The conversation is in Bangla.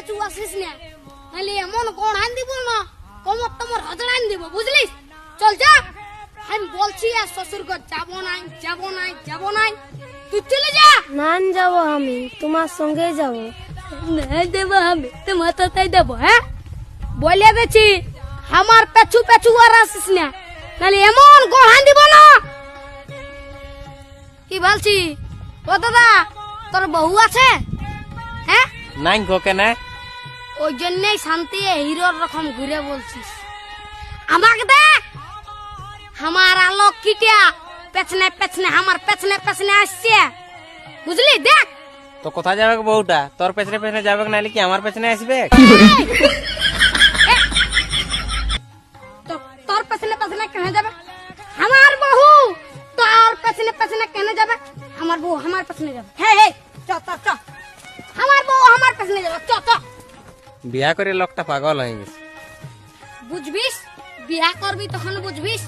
পেছু আসিস না, নাহলে এমন কোন আন দিব না, কমর তোমার হজড় আন দিব, বুঝলিস? চল যা, আমি বলছি আর শ্বশুর ঘর যাবো নাই, যাবো নাই, যাবো নাই, তুই চলে যা। না যাবো, আমি তোমার সঙ্গে যাব। না দেবো, আমি তোমার তাই দেবো। হ্যাঁ বলে গেছি, আমার পেছু পেছু আর আসিস না, নাহলে এমন গোহান দিব না। কি বলছি? ও দাদা, তোর বউ আছে? হ্যাঁ নাই গো কেন? ওই জন্যই শান্তি হিরোর রকম ঘুরে বলছিস। আমাকে দেখ, আমার আলোক কিটিয়া পেছনে পেছনে, আমার পেছনে পেছনে আসছে, বুঝলি? দেখ তো কোথায় যাবে গো বউটা? তোর পেছনে পেছনে যাবে নাহলে কি আমার পেছনে আসবে? তোর পেছনে পেছনে কেন যাবে? আমার বউ তোর পেছনে পেছনে কেন যাবে? আমার বউ আমার পেছনে যাবে। হে হে, চ চ চ, আমার বউ আমার পেছনে যাবে, চ চ। বিয়া করে লোকটা পাগল হয়ে গেছে। বুঝবিস, বিয়া করবি তখন বুঝবিস।